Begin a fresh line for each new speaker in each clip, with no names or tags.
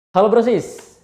Halo brosis,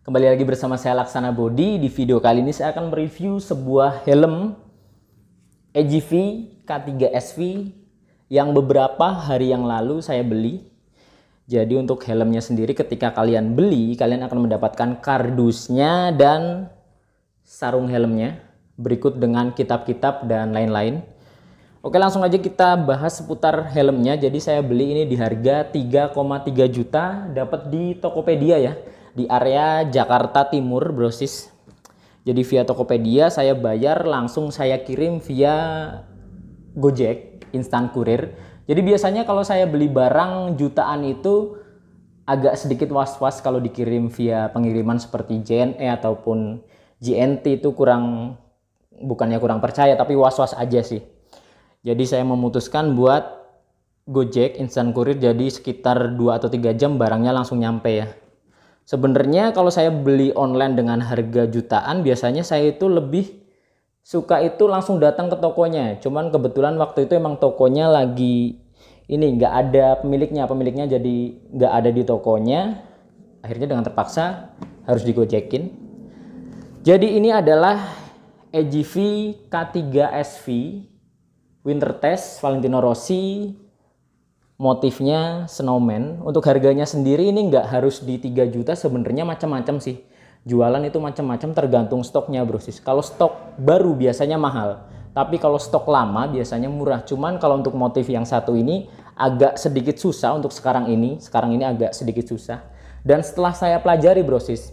kembali lagi bersama saya Laksana Bodi. Di video kali ini saya akan mereview sebuah helm AGV K3SV yang beberapa hari yang lalu saya beli. Jadi untuk helmnya sendiri ketika kalian beli, kalian akan mendapatkan kardusnya dan sarung helmnya berikut dengan kitab-kitab dan lain-lain. Oke, langsung aja kita bahas seputar helmnya. Jadi saya beli ini di harga 3,3 juta, dapat di Tokopedia ya, di area Jakarta Timur, brosis. Jadi via Tokopedia saya bayar, langsung saya kirim via Gojek, instan kurir. Jadi biasanya kalau saya beli barang jutaan itu agak sedikit was-was kalau dikirim via pengiriman seperti JNE ataupun JNT, itu bukannya kurang percaya, tapi was-was aja sih. Jadi saya memutuskan buat Gojek instan kurir, jadi sekitar 2 atau 3 jam barangnya langsung nyampe ya. Sebenarnya kalau saya beli online dengan harga jutaan, biasanya saya itu lebih suka itu langsung datang ke tokonya. Cuman kebetulan waktu itu emang tokonya lagi nggak ada pemiliknya jadi nggak ada di tokonya. Akhirnya dengan terpaksa harus digojekin. Jadi ini adalah AGV K3SV Winter Test Valentino Rossi, motifnya snowman. Untuk harganya sendiri ini nggak harus di 3 juta, sebenarnya macam-macam sih. Jualan itu macam-macam tergantung stoknya, brosis. Kalau stok baru biasanya mahal, tapi kalau stok lama biasanya murah. Cuman kalau untuk motif yang satu ini agak sedikit susah untuk sekarang ini agak sedikit susah. Dan setelah saya pelajari, brosis,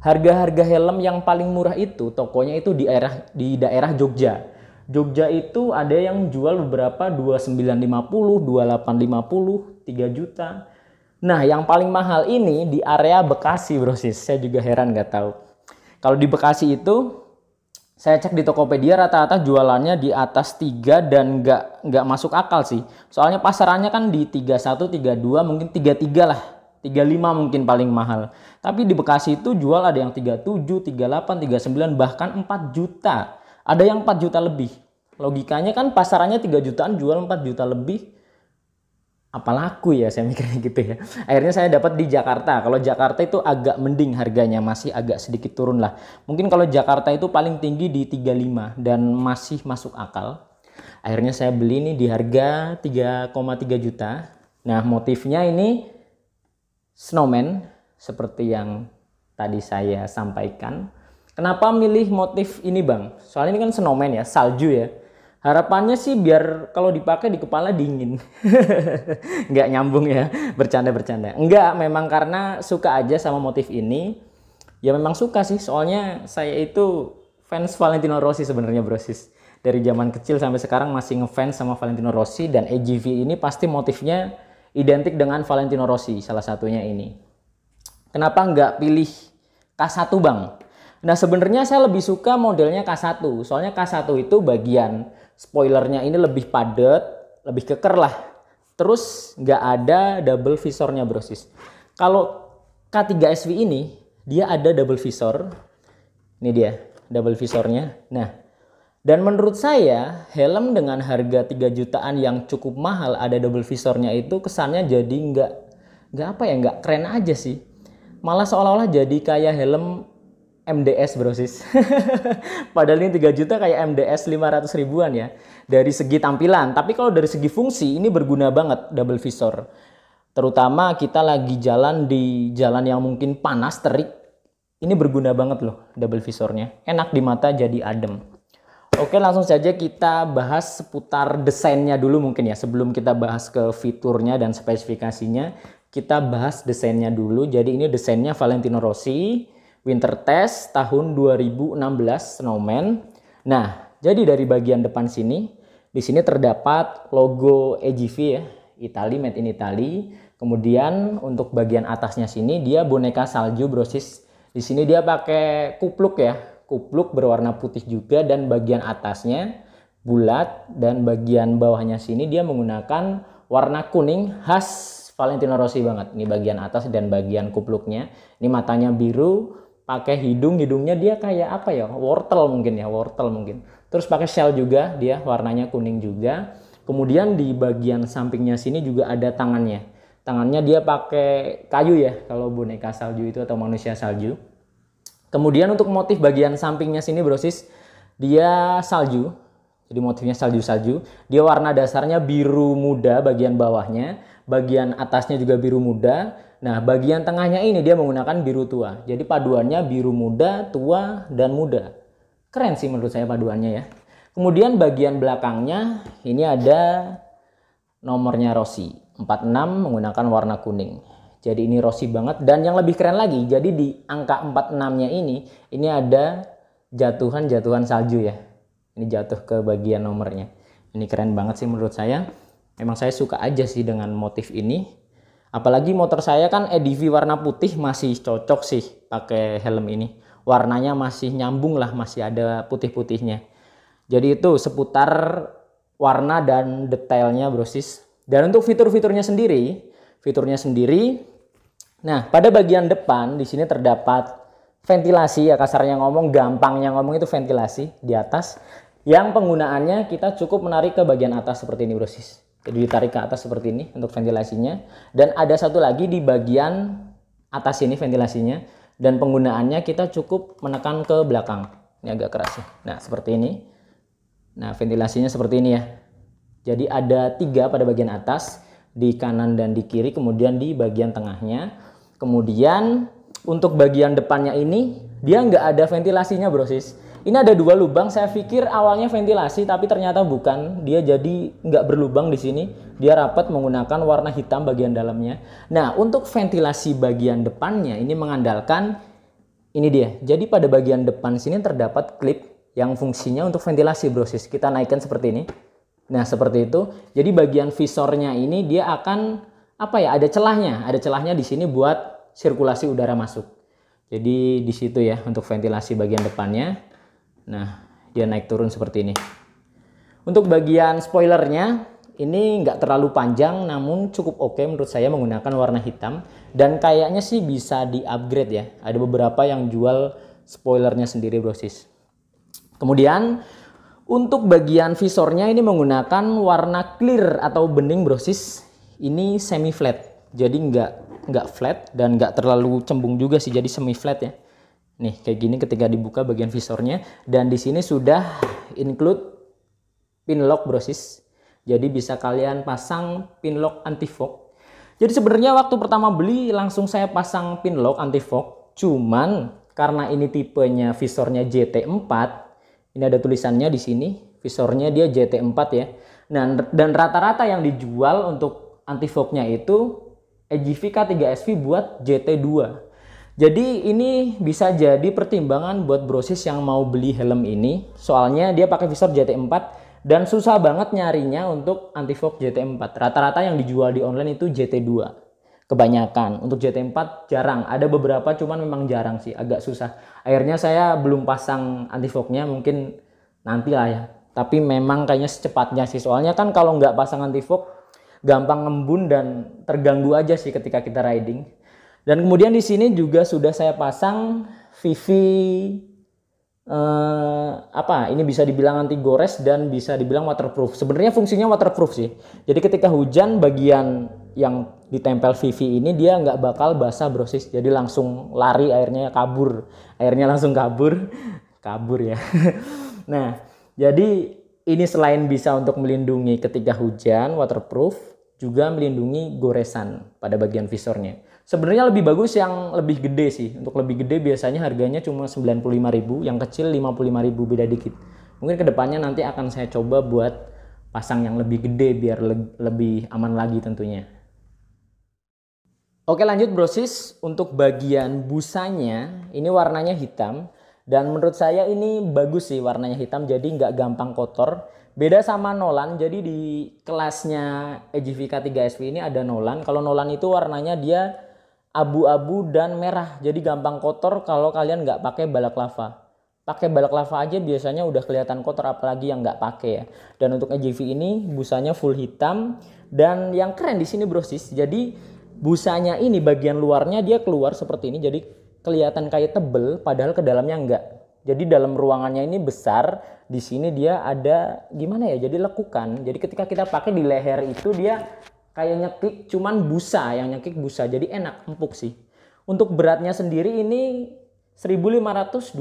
harga-harga helm yang paling murah itu tokonya itu di daerah Jogja. Jogja itu ada yang jual beberapa 2950, 2850, 3 juta. Nah, yang paling mahal ini di area Bekasi, brosis. Saya juga heran nggak tahu. Kalau di Bekasi itu saya cek di Tokopedia rata-rata jualannya di atas 3 dan nggak masuk akal sih. Soalnya pasarannya kan di 31, 32, mungkin 33 lah. 35 mungkin paling mahal. Tapi di Bekasi itu jual ada yang 37, 38, 39, bahkan 4 juta. Ada yang 4 juta lebih. Logikanya kan pasarannya 3 jutaan, jual 4 juta lebih. Apa laku ya, saya mikirnya gitu ya. Akhirnya saya dapat di Jakarta. Kalau Jakarta itu agak mending harganya, masih agak sedikit turun lah. Mungkin kalau Jakarta itu paling tinggi di 35 dan masih masuk akal. Akhirnya saya beli ini di harga 3,3 juta. Nah, motifnya ini snowman seperti yang tadi saya sampaikan. Kenapa milih motif ini, Bang? Soalnya ini kan snowman ya, salju ya. Harapannya sih biar kalau dipakai di kepala dingin. Nggak nyambung ya, bercanda-bercanda. Enggak, memang karena suka aja sama motif ini. Ya memang suka sih, soalnya saya itu fans Valentino Rossi sebenarnya, brosis. Dari zaman kecil sampai sekarang masih ngefans sama Valentino Rossi, dan AGV ini pasti motifnya identik dengan Valentino Rossi, salah satunya ini. Kenapa nggak pilih K1, Bang? Nah, sebenarnya saya lebih suka modelnya K1. Soalnya K1 itu bagian spoilernya ini lebih padat, lebih keker lah. Terus nggak ada double visornya, brosis. Kalau K3SV ini, dia ada double visor. Ini dia, double visornya. Nah, dan menurut saya, helm dengan harga 3 jutaan yang cukup mahal ada double visornya itu kesannya jadi nggak keren aja sih. Malah seolah-olah jadi kayak helm MDS, brosis. Padahal ini 3 juta kayak MDS 500 ribuan ya dari segi tampilan. Tapi kalau dari segi fungsi ini berguna banget double visor. Terutama kita lagi jalan di jalan yang mungkin panas, terik. Ini berguna banget loh double visornya. Enak di mata, jadi adem. Oke, langsung saja kita bahas seputar desainnya dulu mungkin ya. Sebelum kita bahas ke fiturnya dan spesifikasinya, kita bahas desainnya dulu. Jadi ini desainnya Valentino Rossi Winter Test tahun 2016 snowman. Nah, jadi dari bagian depan sini, di sini terdapat logo AGV ya, Italy, made in Italy. Kemudian untuk bagian atasnya sini dia boneka salju, brosis. Di sini dia pakai kupluk ya, kupluk berwarna putih juga, dan bagian atasnya bulat dan bagian bawahnya sini dia menggunakan warna kuning khas Valentino Rossi banget. Ini bagian atas dan bagian kupluknya. Ini matanya biru. Pakai hidungnya dia kayak apa ya, wortel mungkin. Terus pakai shell juga, dia warnanya kuning juga. Kemudian di bagian sampingnya sini juga ada tangannya. Tangannya dia pakai kayu ya, kalau boneka salju itu atau manusia salju. Kemudian untuk motif bagian sampingnya sini brosis, dia salju. Jadi motifnya salju-salju. Dia warna dasarnya biru muda bagian bawahnya, bagian atasnya juga biru muda. Nah, bagian tengahnya ini dia menggunakan biru tua. Jadi paduannya biru muda, tua, dan muda. Keren sih menurut saya paduannya ya. Kemudian bagian belakangnya ini ada nomornya Rossi. 46 menggunakan warna kuning. Jadi ini Rossi banget. Dan yang lebih keren lagi, jadi di angka 46-nya ini ada jatuhan-jatuhan salju ya. Ini jatuh ke bagian nomornya. Ini keren banget sih menurut saya. Memang saya suka aja sih dengan motif ini. Apalagi motor saya kan EDV warna putih, masih cocok sih pakai helm ini. Warnanya masih nyambung lah, masih ada putih-putihnya. Jadi itu seputar warna dan detailnya brosis. Dan untuk fiturnya sendiri, nah pada bagian depan di sini terdapat ventilasi ya, kasarnya ngomong, gampangnya ngomong itu ventilasi di atas. Yang penggunaannya kita cukup menarik ke bagian atas seperti ini brosis. Jadi ditarik ke atas seperti ini untuk ventilasinya. Dan ada satu lagi di bagian atas ini ventilasinya. Dan penggunaannya kita cukup menekan ke belakang. Ini agak keras ya. Nah seperti ini. Nah ventilasinya seperti ini ya. Jadi ada 3 pada bagian atas, di kanan dan di kiri, kemudian di bagian tengahnya. Kemudian untuk bagian depannya ini dia nggak ada ventilasinya brosis. Ini ada 2 lubang. Saya pikir awalnya ventilasi, tapi ternyata bukan. Dia jadi nggak berlubang di sini. Dia rapat menggunakan warna hitam bagian dalamnya. Nah untuk ventilasi bagian depannya ini mengandalkan ini dia. Jadi pada bagian depan sini terdapat klip yang fungsinya untuk ventilasi brosis. Kita naikkan seperti ini. Nah seperti itu. Jadi bagian visornya ini dia akan ada celahnya di sini buat sirkulasi udara masuk. Jadi di situ ya untuk ventilasi bagian depannya. Nah dia naik turun seperti ini. Untuk bagian spoilernya ini nggak terlalu panjang, namun cukup oke menurut saya menggunakan warna hitam. Dan kayaknya sih bisa di upgrade ya. Ada beberapa yang jual spoilernya sendiri brosis. Kemudian untuk bagian visornya ini menggunakan warna clear atau bening brosis. Ini semi flat. Jadi nggak flat dan nggak terlalu cembung juga sih. Jadi semi flat ya. Nih kayak gini ketika dibuka bagian visornya. Dan di sini sudah include pin lock brosis. Jadi bisa kalian pasang pin lock anti fog. Jadi sebenarnya waktu pertama beli langsung saya pasang pin lock anti fog. Cuman karena ini tipenya visornya JT4. Ini ada tulisannya di sini, visornya dia JT4 ya. Nah, dan rata-rata yang dijual untuk anti fognya itu EGV K3SV buat JT2. Jadi ini bisa jadi pertimbangan buat brosis yang mau beli helm ini. Soalnya dia pakai visor JT4 dan susah banget nyarinya untuk anti fog JT4. Rata-rata yang dijual di online itu JT2. Kebanyakan. Untuk JT4 jarang. Ada beberapa cuman memang jarang sih. Agak susah. Akhirnya saya belum pasang anti fognya. Mungkin nanti lah ya. Tapi memang kayaknya secepatnya sih. Soalnya kan kalau nggak pasang anti fog gampang ngembun dan terganggu aja sih ketika kita riding. Dan kemudian di sini juga sudah saya pasang Vivi ini bisa dibilang anti gores dan bisa dibilang waterproof. Sebenarnya fungsinya waterproof sih. Jadi ketika hujan bagian yang ditempel Vivi ini dia nggak bakal basah brosis. Jadi langsung lari airnya kabur. Airnya langsung kabur ya. Nah, jadi ini selain bisa untuk melindungi ketika hujan waterproof, juga melindungi goresan pada bagian visornya. Sebenarnya lebih bagus yang lebih gede sih. Untuk lebih gede biasanya harganya cuma 95.000, yang kecil 55.000, beda dikit. Mungkin kedepannya nanti akan saya coba buat pasang yang lebih gede biar lebih aman lagi tentunya. Oke lanjut brosis, untuk bagian busanya ini warnanya hitam. Dan menurut saya ini bagus sih warnanya hitam, jadi nggak gampang kotor. Beda sama Nolan, jadi di kelasnya EGV K3SV ini ada Nolan. Kalau Nolan itu warnanya dia abu-abu dan merah, jadi gampang kotor kalau kalian nggak pakai balaklava. Pakai balaklava aja biasanya udah kelihatan kotor, apalagi yang nggak pakai ya. Dan untuk EGV ini busanya full hitam. Dan yang keren di sini brosis, jadi busanya ini bagian luarnya dia keluar seperti ini, jadi kelihatan kayak tebel, padahal ke dalamnya enggak. Jadi dalam ruangannya ini besar, di sini dia ada gimana ya? Jadi lekukan. Jadi ketika kita pakai di leher itu dia kayak nyekik, cuman busa, yang nyekik busa, jadi enak, empuk sih. Untuk beratnya sendiri ini 1525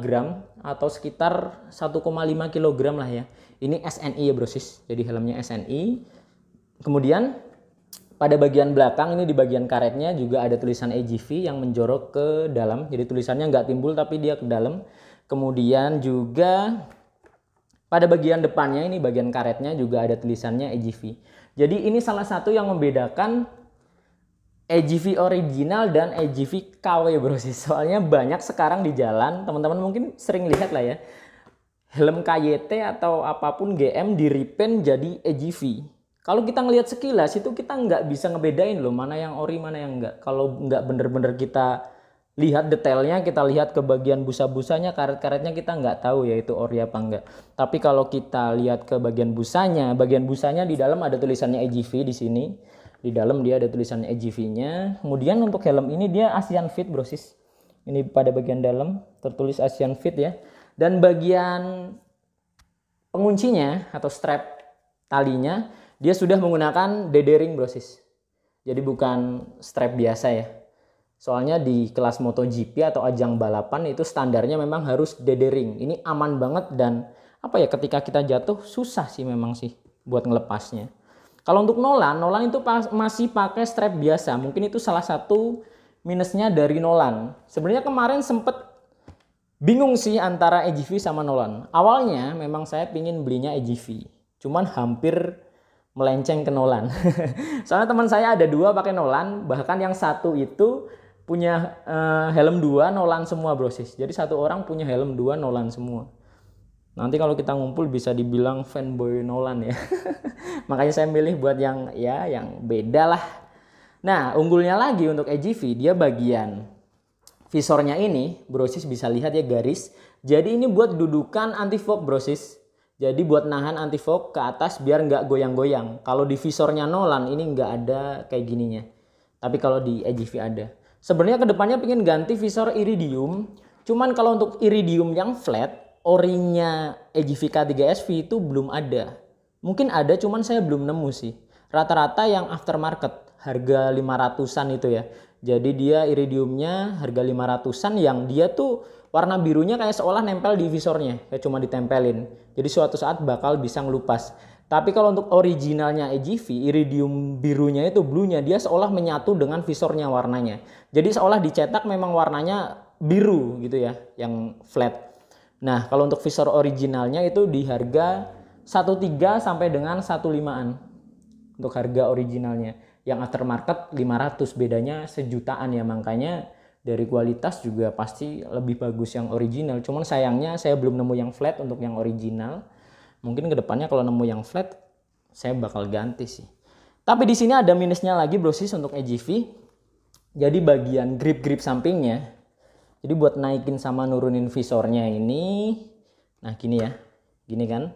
gram atau sekitar 1,5 kilogram lah ya. Ini SNI ya brosis, jadi helmnya SNI. Kemudian pada bagian belakang ini di bagian karetnya juga ada tulisan AGV yang menjorok ke dalam. Jadi tulisannya nggak timbul tapi dia ke dalam. Kemudian juga pada bagian depannya ini bagian karetnya juga ada tulisannya AGV. Jadi ini salah satu yang membedakan AGV original dan AGV KW brosis. Soalnya banyak sekarang di jalan, teman-teman mungkin sering lihat lah ya. Helm KYT atau apapun GM di repaint jadi AGV. Kalau kita ngelihat sekilas itu kita nggak bisa ngebedain loh mana yang ori mana yang enggak. Kalau nggak bener-bener kita lihat detailnya, kita lihat ke bagian busa-busanya, karet-karetnya kita nggak tahu ya itu ori apa enggak. Tapi kalau kita lihat ke bagian busanya di dalam ada tulisannya AGV di sini. Di dalam dia ada tulisannya AGV-nya. Kemudian untuk helm ini dia Asian Fit brosis. Ini pada bagian dalam tertulis Asian Fit ya. Dan bagian penguncinya atau strap talinya dia sudah menggunakan DD ring brosis. Jadi bukan strap biasa ya. Soalnya di kelas MotoGP atau ajang balapan itu standarnya memang harus DD ring. Ini aman banget dan apa ya, ketika kita jatuh susah sih memang sih buat ngelepasnya. Kalau untuk Nolan itu masih pakai strap biasa. Mungkin itu salah satu minusnya dari Nolan. Sebenarnya kemarin sempet bingung sih antara AGV sama Nolan. Awalnya memang saya pingin belinya AGV. Cuman hampir melenceng ke Nolan. Soalnya teman saya ada 2 pakai Nolan, bahkan yang satu itu punya helm 2 Nolan semua brosis. Jadi satu orang punya helm 2 Nolan semua. Nanti kalau kita ngumpul bisa dibilang fanboy Nolan ya. Makanya saya milih buat yang beda lah. Nah, unggulnya lagi untuk AGV, dia bagian visornya ini brosis bisa lihat ya garis. Jadi ini buat dudukan anti fog brosis. Jadi buat nahan anti fog ke atas biar nggak goyang-goyang. Kalau di visornya Nolan ini nggak ada kayak gininya. Tapi kalau di AGV ada. Sebenarnya kedepannya pengen ganti visor iridium. Cuman kalau untuk iridium yang flat, orinya AGV K3SV itu belum ada. Mungkin ada cuman saya belum nemu sih. Rata-rata yang aftermarket harga 500-an itu ya. Jadi dia iridiumnya harga 500-an yang dia tuh warna birunya kayak seolah nempel di visornya, kayak cuma ditempelin. Jadi suatu saat bakal bisa ngelupas. Tapi kalau untuk originalnya AGV, iridium birunya itu bluenya dia seolah menyatu dengan visornya warnanya. Jadi seolah dicetak memang warnanya biru gitu ya, yang flat. Nah, kalau untuk visor originalnya itu di harga 13 sampai dengan 15-an. Untuk harga originalnya. Yang aftermarket 500, bedanya sejutaan ya, makanya dari kualitas juga pasti lebih bagus yang original. Cuman sayangnya saya belum nemu yang flat untuk yang original. Mungkin kedepannya kalau nemu yang flat saya bakal ganti sih. Tapi di sini ada minusnya lagi brosis untuk AGV. Jadi bagian grip sampingnya. Jadi buat naikin sama nurunin visornya ini, nah gini ya, gini kan.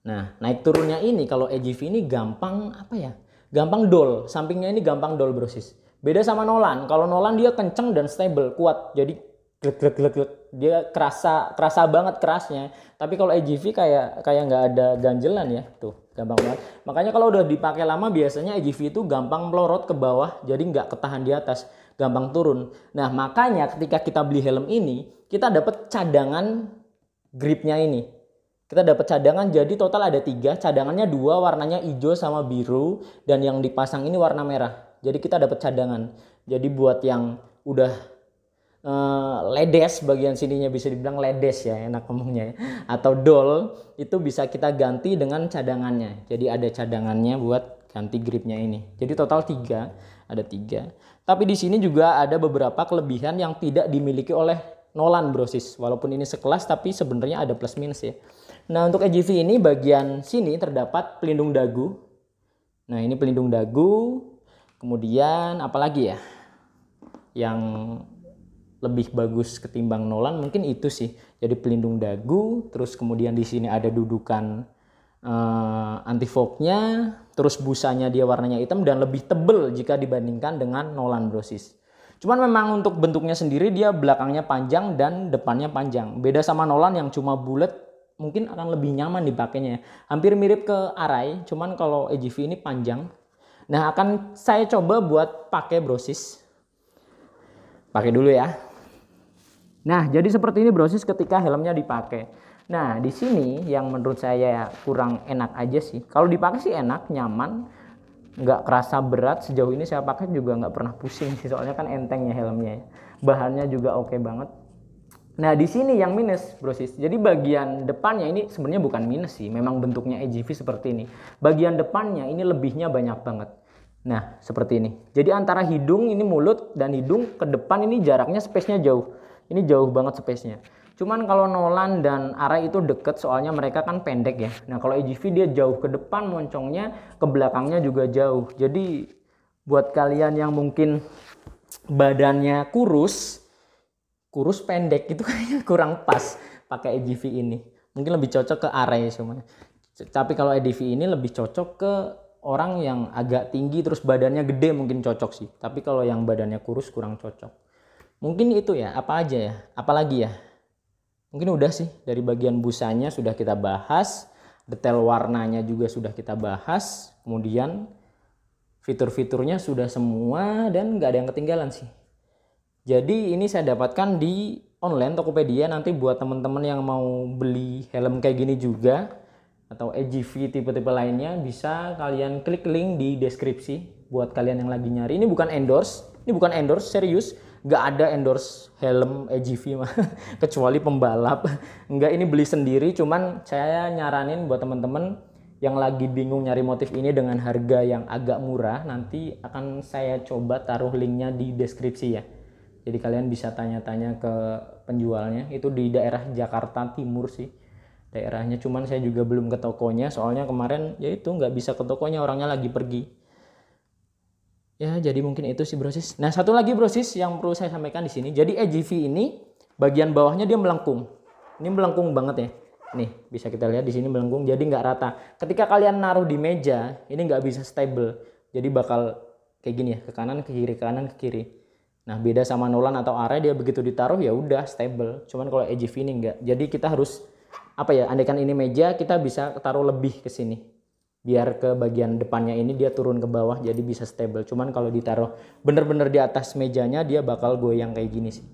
Nah naik turunnya ini kalau AGV ini gampang apa ya? Gampang dol, sampingnya ini gampang dol brosis. Beda sama Nolan. Kalau Nolan dia kenceng dan stable, kuat. Jadi glek. Dia kerasa banget kerasnya. Tapi kalau AGV kayak nggak ada ganjelan ya. Tuh, gampang banget. Makanya kalau udah dipakai lama biasanya AGV itu gampang melorot ke bawah, jadi nggak ketahan di atas, gampang turun. Nah, makanya ketika kita beli helm ini, kita dapat cadangan gripnya ini. Kita dapat cadangan, jadi total ada 3, cadangannya 2, warnanya hijau sama biru, dan yang dipasang ini warna merah. Jadi kita dapat cadangan. Jadi buat yang udah ledes, bagian sininya bisa dibilang ledes ya, enak ngomongnya ya, atau dol, itu bisa kita ganti dengan cadangannya. Jadi ada cadangannya buat ganti gripnya ini. Jadi total 3, ada 3. Tapi di sini juga ada beberapa kelebihan yang tidak dimiliki oleh Nolan brosis. Walaupun ini sekelas tapi sebenarnya ada plus minus ya. Nah untuk AGV ini bagian sini terdapat pelindung dagu. Nah ini pelindung dagu. Kemudian apalagi ya yang lebih bagus ketimbang Nolan mungkin itu sih. Jadi pelindung dagu, terus kemudian di sini ada dudukan anti fognya, terus busanya dia warnanya hitam dan lebih tebal jika dibandingkan dengan Nolan brosis. Cuman memang untuk bentuknya sendiri dia belakangnya panjang dan depannya panjang. Beda sama Nolan yang cuma bulat, mungkin akan lebih nyaman dipakainya. Hampir mirip ke Arai, cuman kalau AGV ini panjang. Nah, akan saya coba buat pakai brosis. Pakai dulu ya. Nah, jadi seperti ini brosis ketika helmnya dipakai. Nah, di sini yang menurut saya kurang enak aja sih. Kalau dipakai sih enak, nyaman, nggak kerasa berat. Sejauh ini saya pakai juga nggak pernah pusing sih, soalnya kan enteng ya helmnya ya. Bahannya juga oke banget. Nah, di sini yang minus, brosis. Jadi bagian depannya ini sebenarnya bukan minus sih, memang bentuknya AGV seperti ini. Bagian depannya ini lebihnya banyak banget. Nah, seperti ini. Jadi antara hidung ini, mulut dan hidung ke depan ini jaraknya space-nya jauh. Ini jauh banget space-nya. Cuman kalau Nolan dan Arai itu deket, soalnya mereka kan pendek ya. Nah, kalau AGV dia jauh ke depan moncongnya, ke belakangnya juga jauh. Jadi buat kalian yang mungkin badannya kurus pendek itu kayaknya kurang pas pakai AGV ini. Mungkin lebih cocok ke Arai semuanya. Tapi kalau AGV ini lebih cocok ke orang yang agak tinggi terus badannya gede, mungkin cocok sih. Tapi kalau yang badannya kurus kurang cocok. Mungkin itu ya, apa aja ya? Apalagi ya? Mungkin udah sih, dari bagian busanya sudah kita bahas, detail warnanya juga sudah kita bahas, kemudian fitur-fiturnya sudah semua dan nggak ada yang ketinggalan sih. Jadi ini saya dapatkan di online Tokopedia. Nanti buat teman-teman yang mau beli helm kayak gini juga atau AGV tipe-tipe lainnya, bisa kalian klik link di deskripsi buat kalian yang lagi nyari. Ini bukan endorse, serius. Nggak ada endorse helm AGV mah kecuali pembalap. Nggak, ini beli sendiri. Cuman saya nyaranin buat teman-teman yang lagi bingung nyari motif ini dengan harga yang agak murah, nanti akan saya coba taruh linknya di deskripsi ya. Jadi kalian bisa tanya-tanya ke penjualnya. Itu di daerah Jakarta Timur sih daerahnya. Cuman saya juga belum ke tokonya, soalnya kemarin ya itu nggak bisa ke tokonya, orangnya lagi pergi. Ya, jadi mungkin itu sih brosis. Nah, satu lagi brosis yang perlu saya sampaikan di sini. Jadi AGV ini bagian bawahnya dia melengkung. Ini melengkung banget ya. Nih, bisa kita lihat di sini melengkung, jadi nggak rata. Ketika kalian naruh di meja, ini nggak bisa stable. Jadi bakal kayak gini ya, ke kanan, ke kiri, ke kanan, ke kiri. Nah, beda sama Nolan atau Arai, dia begitu ditaruh ya udah stable. Cuman kalau AGV ini enggak. Jadi kita harus andaikan ini meja, kita bisa taruh lebih ke sini. Biar ke bagian depannya ini dia turun ke bawah, jadi bisa stable. Cuman kalau ditaruh bener-bener di atas mejanya, dia bakal goyang kayak gini sih.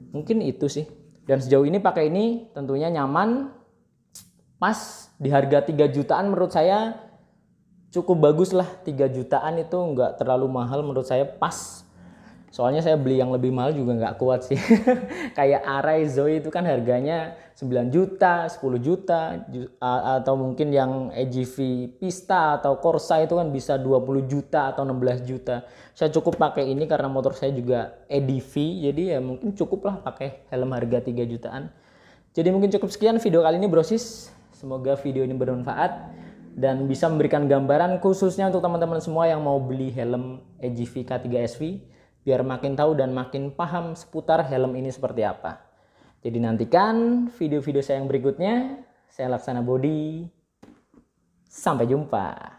Mungkin itu sih. Dan sejauh ini pakai ini tentunya nyaman, pas di harga 3 jutaan menurut saya cukup bagus lah. 3 jutaan itu enggak terlalu mahal menurut saya, pas. Soalnya saya beli yang lebih mahal juga nggak kuat sih. Kayak Arai Zoe itu kan harganya 9 juta, 10 juta, atau mungkin yang AGV Pista atau Corsa itu kan bisa 20 juta atau 16 juta. Saya cukup pakai ini karena motor saya juga EDV, jadi ya mungkin cukup lah pakai helm harga 3 jutaan. Jadi mungkin cukup sekian video kali ini brosis. Semoga video ini bermanfaat dan bisa memberikan gambaran khususnya untuk teman-teman semua yang mau beli helm AGV K3SV. Biar makin tahu dan makin paham seputar helm ini seperti apa. Jadi nantikan video-video saya yang berikutnya. Saya Laksana Bodi. Sampai jumpa.